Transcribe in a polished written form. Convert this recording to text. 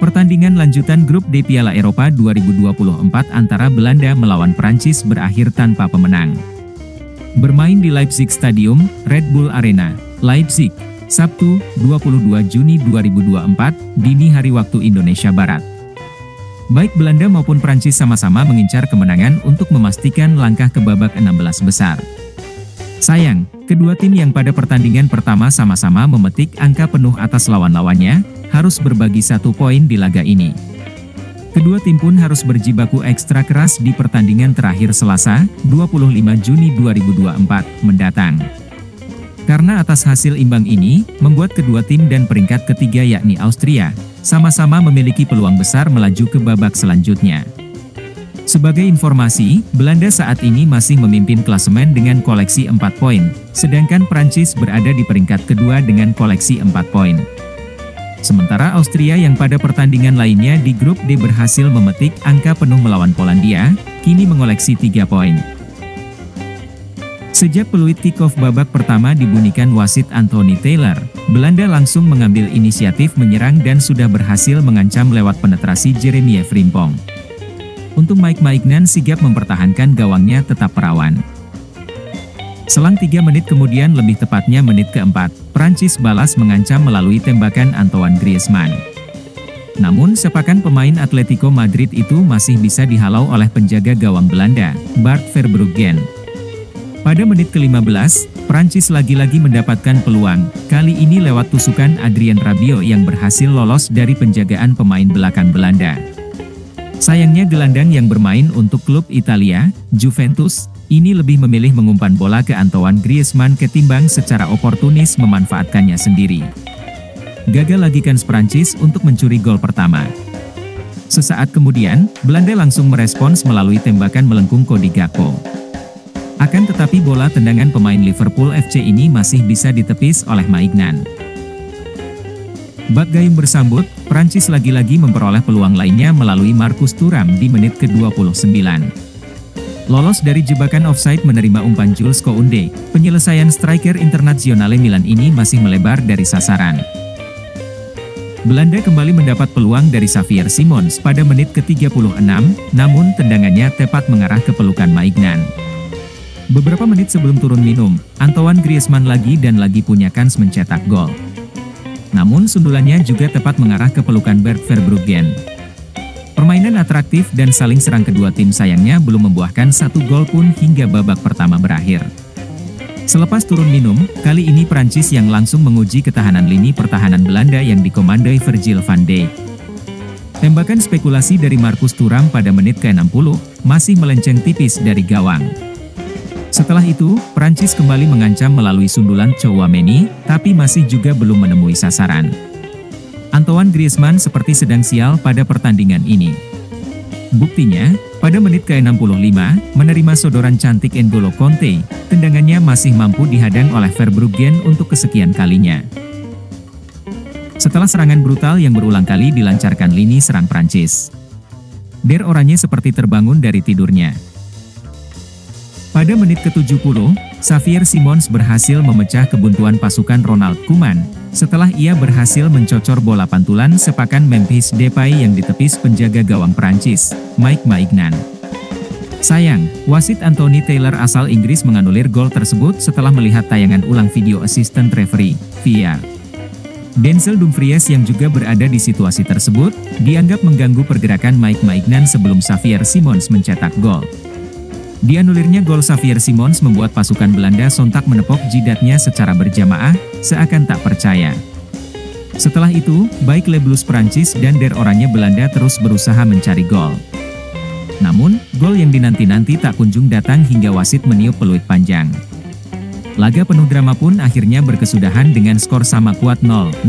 Pertandingan lanjutan grup D Piala Eropa 2024 antara Belanda melawan Prancis berakhir tanpa pemenang. Bermain di Leipzig Stadium, Red Bull Arena, Leipzig, Sabtu, 22 Juni 2024, dini hari waktu Indonesia Barat. Baik Belanda maupun Prancis sama-sama mengincar kemenangan untuk memastikan langkah ke babak 16 besar. Sayang, kedua tim yang pada pertandingan pertama sama-sama memetik angka penuh atas lawan-lawannya, harus berbagi 1 poin di laga ini. Kedua tim pun harus berjibaku ekstra keras di pertandingan terakhir Selasa, 25 Juni 2024, mendatang. Karena atas hasil imbang ini, membuat kedua tim dan peringkat ketiga yakni Austria, sama-sama memiliki peluang besar melaju ke babak selanjutnya. Sebagai informasi, Belanda saat ini masih memimpin klasemen dengan koleksi 4 poin, sedangkan Prancis berada di peringkat kedua dengan koleksi 4 poin. Sementara Austria yang pada pertandingan lainnya di grup D berhasil memetik angka penuh melawan Polandia, kini mengoleksi 3 poin. Sejak peluit kick-off babak pertama dibunyikan wasit Anthony Taylor, Belanda langsung mengambil inisiatif menyerang dan sudah berhasil mengancam lewat penetrasi Jeremy Frimpong. Untuk Mike Maignan sigap mempertahankan gawangnya tetap perawan. Selang 3 menit kemudian, lebih tepatnya menit keempat, Prancis balas mengancam melalui tembakan Antoine Griezmann. Namun sepakan pemain Atletico Madrid itu masih bisa dihalau oleh penjaga gawang Belanda, Bart Verbruggen. Pada menit ke-15, Prancis lagi-lagi mendapatkan peluang, kali ini lewat tusukan Adrien Rabiot yang berhasil lolos dari penjagaan pemain belakang Belanda. Sayangnya gelandang yang bermain untuk klub Italia, Juventus, ini lebih memilih mengumpan bola ke Antoine Griezmann ketimbang secara oportunis memanfaatkannya sendiri. Gagal lagi kans Prancis untuk mencuri gol pertama. Sesaat kemudian, Belanda langsung merespons melalui tembakan melengkung Cody Gakpo. Akan tetapi bola tendangan pemain Liverpool FC ini masih bisa ditepis oleh Maignan. Bak gayung bersambut, Prancis lagi-lagi memperoleh peluang lainnya melalui Marcus Thuram di menit ke-29. Lolos dari jebakan offside menerima umpan Jules Koundé, penyelesaian striker Internazionale Milan ini masih melebar dari sasaran. Belanda kembali mendapat peluang dari Xavier Simons pada menit ke-36, namun tendangannya tepat mengarah ke pelukan Maignan. Beberapa menit sebelum turun minum, Antoine Griezmann lagi dan lagi punya kans mencetak gol. Namun sundulannya juga tepat mengarah ke pelukan Bart Verbruggen. Permainan atraktif dan saling serang kedua tim sayangnya belum membuahkan 1 gol pun hingga babak pertama berakhir. Selepas turun minum, kali ini Prancis yang langsung menguji ketahanan lini pertahanan Belanda yang dikomandoi Virgil van Dijk. Tembakan spekulasi dari Marcus Thuram pada menit ke-60, masih melenceng tipis dari gawang. Setelah itu, Prancis kembali mengancam melalui sundulan Tchouaméni, tapi masih juga belum menemui sasaran. Antoine Griezmann seperti sedang sial pada pertandingan ini. Buktinya, pada menit ke-65, menerima sodoran cantik N'Golo Kanté, tendangannya masih mampu dihadang oleh Verbruggen untuk kesekian kalinya. Setelah serangan brutal yang berulang kali dilancarkan lini serang Prancis, Der Oranje seperti terbangun dari tidurnya. Pada menit ke-70, Xavier Simons berhasil memecah kebuntuan pasukan Ronald Koeman, setelah ia berhasil mencocor bola pantulan sepakan Memphis Depay yang ditepis penjaga gawang Prancis, Mike Maignan. Sayang, wasit Anthony Taylor asal Inggris menganulir gol tersebut setelah melihat tayangan ulang video assistant referee, VAR. Denzel Dumfries yang juga berada di situasi tersebut, dianggap mengganggu pergerakan Mike Maignan sebelum Xavier Simons mencetak gol. Dianulirnya gol Xavier Simons membuat pasukan Belanda sontak menepok jidatnya secara berjamaah, seakan tak percaya. Setelah itu, baik Les Bleus Prancis dan Der Oranje Belanda terus berusaha mencari gol. Namun, gol yang dinanti-nanti tak kunjung datang hingga wasit meniup peluit panjang. Laga penuh drama pun akhirnya berkesudahan dengan skor sama kuat 0-0.